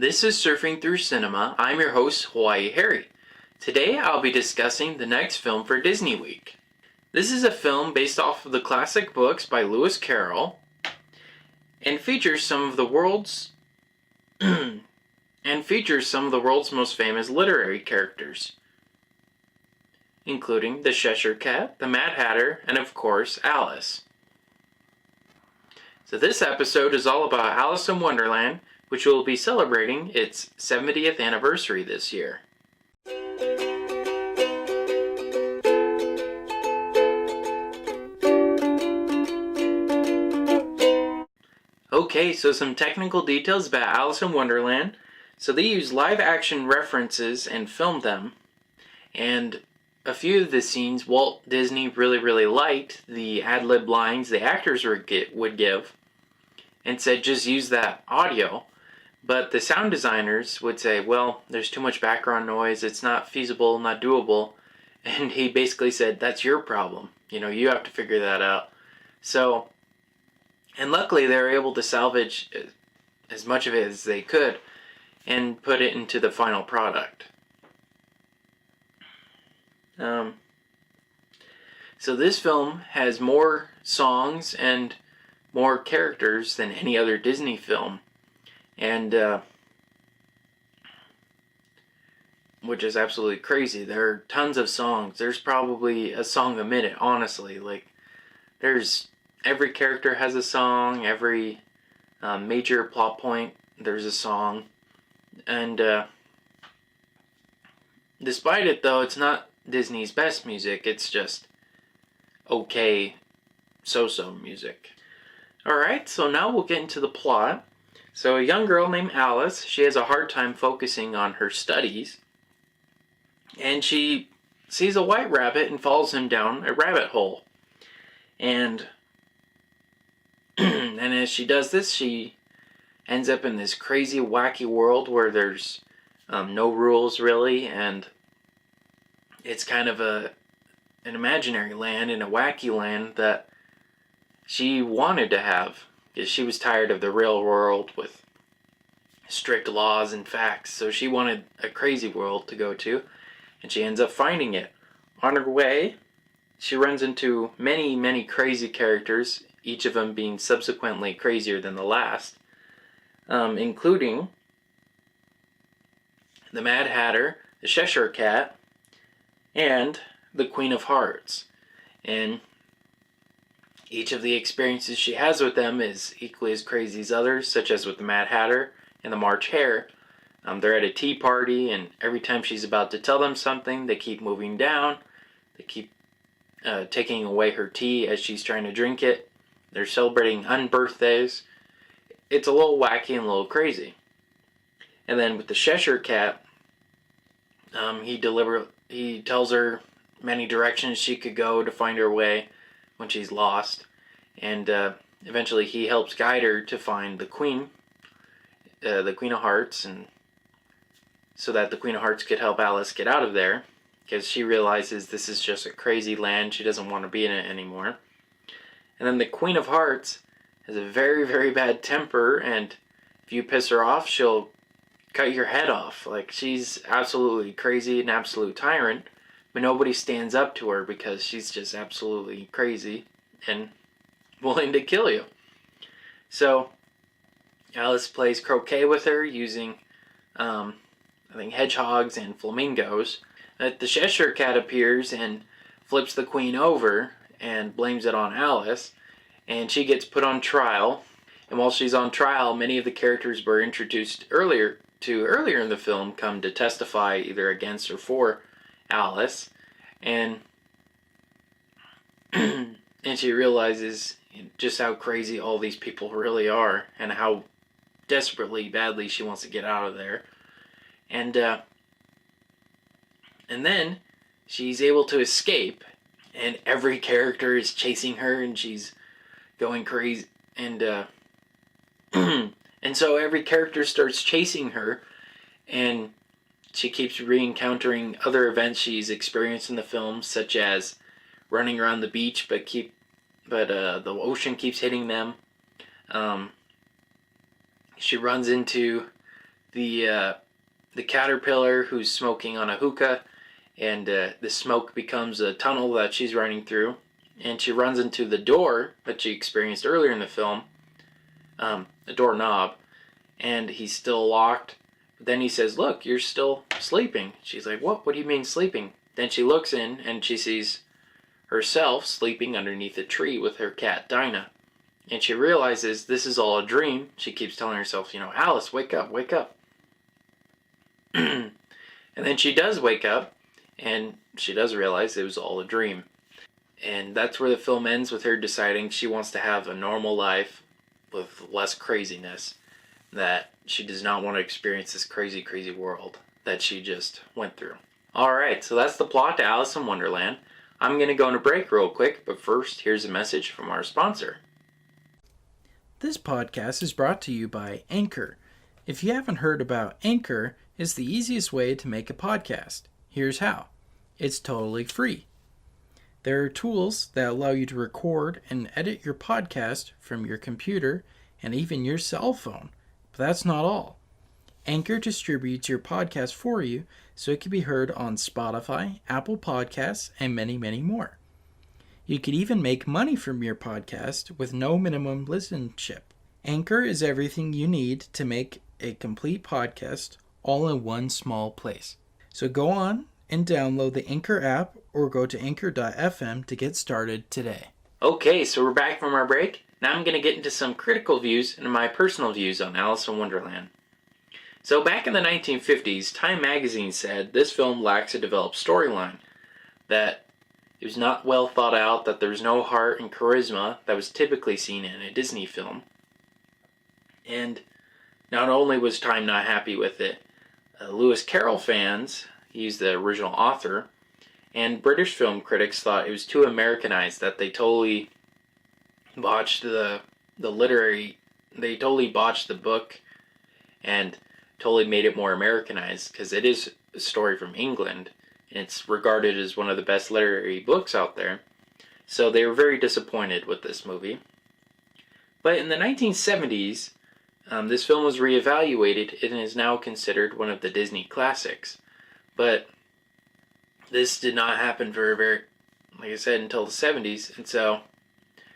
This is Surfing Through Cinema. I'm your host, Hawaii Harry. Today I'll be discussing the next film for Disney Week. This is a film based off of the classic books by Lewis Carroll and features some of the world's most famous literary characters, including the Cheshire Cat, the Mad Hatter, and of course, Alice. So this episode is all about Alice in Wonderland, which will be celebrating its 70th anniversary this year. Okay, so some technical details about Alice in Wonderland. So they use live action references and filmed them. And a few of the scenes Walt Disney really liked the ad-lib lines the actors would give and said just use that audio. But the sound designers would say, well, there's too much background noise, it's not feasible, not doable. And he basically said, that's your problem. You have to figure that out. So, and luckily they were able to salvage as much of it as they could and put it into the final product. So this film has more songs and more characters than any other Disney film, and which is absolutely crazy. There are tons of songs. There's probably a song a minute, honestly. Every character has a song, every major plot point there's a song, and despite it though, it's not Disney's best music, it's just okay so-so music. Alright, so now we'll get into the plot. So a young girl named Alice, she has a hard time focusing on her studies, and she sees a white rabbit and follows him down a rabbit hole. And and as she does this, she ends up in this crazy, wacky world where there's no rules really, and it's kind of an imaginary land and a wacky land that she wanted to have, because she was tired of the real world with strict laws and facts. So she wanted a crazy world to go to, and she ends up finding it. On her way, she runs into many crazy characters, each of them being subsequently crazier than the last, including the Mad Hatter, the Cheshire Cat, and the Queen of Hearts. And each of the experiences she has with them is equally as crazy as others, such as with the Mad Hatter and the March Hare. They're at a tea party, and every time she's about to tell them something, they keep moving down. They keep taking away her tea as she's trying to drink it. They're celebrating unbirthdays. It's a little wacky and a little crazy. And then with the Cheshire Cat, he tells her many directions she could go to find her way when she's lost, and eventually he helps guide her to find the Queen of Hearts, and so that the Queen of Hearts could help Alice get out of there, because she realizes this is just a crazy land, she doesn't want to be in it anymore. And then the Queen of Hearts has a very bad temper, and if you piss her off, she'll cut your head off. She's absolutely crazy, an absolute tyrant. But nobody stands up to her because she's just absolutely crazy and willing to kill you. So Alice plays croquet with her using, I think, hedgehogs and flamingos. The Cheshire Cat appears and flips the Queen over and blames it on Alice. And she gets put on trial. And while she's on trial, many of the characters were introduced earlier in the film come to testify either against or for Alice, and and she realizes just how crazy all these people really are, and how badly she wants to get out of there. And then she's able to escape, and every character is chasing her, and she's going crazy, and and so every character starts chasing her, and she keeps re-encountering other events she's experienced in the film, such as running around the beach, but the ocean keeps hitting them. She runs into the caterpillar who's smoking on a hookah, and the smoke becomes a tunnel that she's running through, and she runs into the door that she experienced earlier in the film, a doorknob, and he's still locked. But then he says, "Look, you're still sleeping." She's like, "What? What do you mean sleeping?" Then she looks in and she sees herself sleeping underneath a tree with her cat Dinah. And she realizes this is all a dream. She keeps telling herself, "Alice, wake up, wake up." And then she does wake up, and she does realize it was all a dream. And that's where the film ends, with her deciding she wants to have a normal life with less craziness, that she does not want to experience this crazy, crazy world that she just went through. Alright, so that's the plot to Alice in Wonderland. I'm going to go on a break real quick, but first, here's a message from our sponsor. This podcast is brought to you by Anchor. If you haven't heard about Anchor, it's the easiest way to make a podcast. Here's how. It's totally free. There are tools that allow you to record and edit your podcast from your computer and even your cell phone. But that's not all. Anchor distributes your podcast for you so it can be heard on Spotify, Apple Podcasts, and many, many more. You could even make money from your podcast with no minimum listenership. Anchor is everything you need to make a complete podcast all in one small place. So go on and download the Anchor app or go to anchor.fm to get started today. Okay, so we're back from our break. Now I'm going to get into some critical views and my personal views on Alice in Wonderland. So back in the 1950s, Time magazine said this film lacks a developed storyline, that it was not well thought out, that there was no heart and charisma that was typically seen in a Disney film. And not only was Time not happy with it, Lewis Carroll fans, he's the original author, and British film critics thought it was too Americanized, that they totally botched they totally botched the book and totally made it more Americanized, because it is a story from England, and it's regarded as one of the best literary books out there. So they were very disappointed with this movie. But in the 1970s, this film was reevaluated and is now considered one of the Disney classics. But this did not happen for like I said, until the 70s. And so,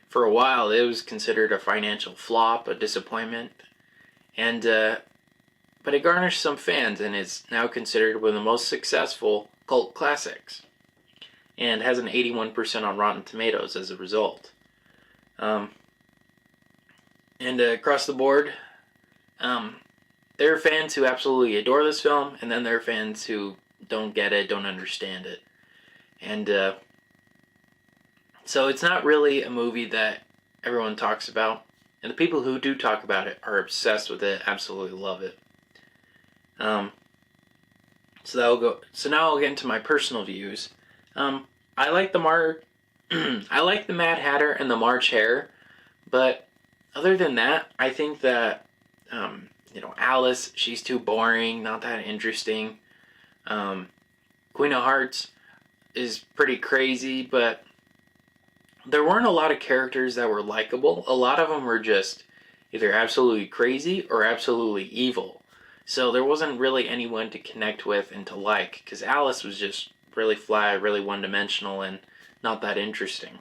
for a while, it was considered a financial flop, a disappointment. And, but it garnished some fans and is now considered one of the most successful cult classics, and has an 81% on Rotten Tomatoes as a result. And across the board, there are fans who absolutely adore this film, and then there are fans who don't get it, don't understand it. And so it's not really a movie that everyone talks about, and the people who do talk about it are obsessed with it, absolutely love it. So now I'll get into my personal views. I like the I like the Mad Hatter and the March Hare, but other than that, I think that Alice, she's too boring, not that interesting. Queen of Hearts is pretty crazy, but there weren't a lot of characters that were likable. A lot of them were just either absolutely crazy or absolutely evil. So there wasn't really anyone to connect with and to like, because Alice was just really flat, really one-dimensional, and not that interesting.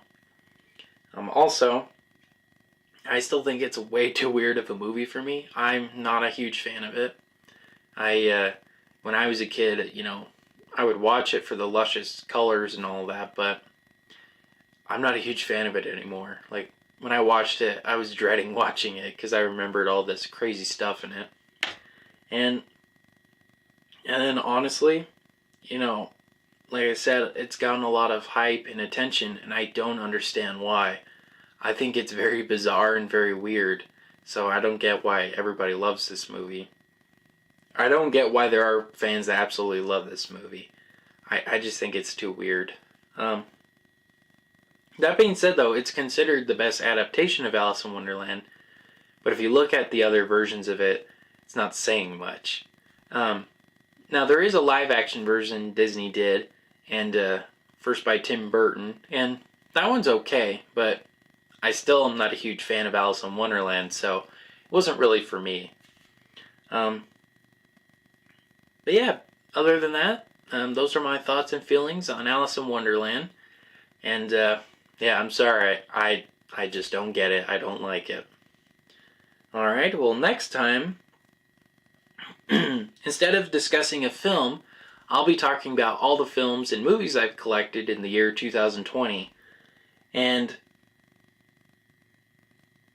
Also, I still think it's way too weird of a movie for me. I'm not a huge fan of it. When I was a kid, I would watch it for the luscious colors and all that, but I'm not a huge fan of it anymore. Like, when I watched it, I was dreading watching it because I remembered all this crazy stuff in it. And then honestly, like I said, it's gotten a lot of hype and attention, and I don't understand why. I think it's very bizarre and very weird, so I don't get why everybody loves this movie. I don't get why there are fans that absolutely love this movie. I just think it's too weird. That being said, though, it's considered the best adaptation of Alice in Wonderland, but if you look at the other versions of it, it's not saying much. Now, there is a live-action version Disney did, and first by Tim Burton, and that one's okay, but I still am not a huge fan of Alice in Wonderland, so it wasn't really for me. But yeah, other than that, those are my thoughts and feelings on Alice in Wonderland. And yeah, I'm sorry, I just don't get it. I don't like it. Alright, well, next time, instead of discussing a film, I'll be talking about all the films and movies I've collected in the year 2020. And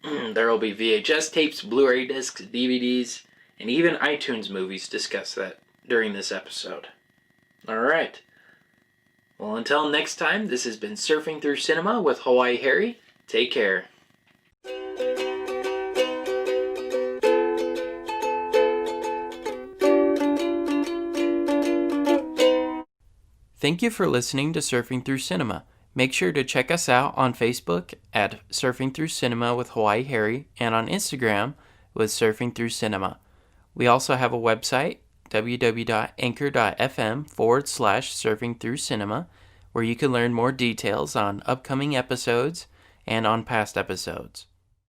there will be VHS tapes, Blu-ray discs, DVDs, and even iTunes movies discussed that during this episode. Alright. Well, until next time, this has been Surfing Through Cinema with Hawaii Harry. Take care. Thank you for listening to Surfing Through Cinema. Make sure to check us out on Facebook at Surfing Through Cinema with Hawaii Harry and on Instagram with Surfing Through Cinema. We also have a website, www.anchor.fm/Surfing Through Cinema, where you can learn more details on upcoming episodes and on past episodes.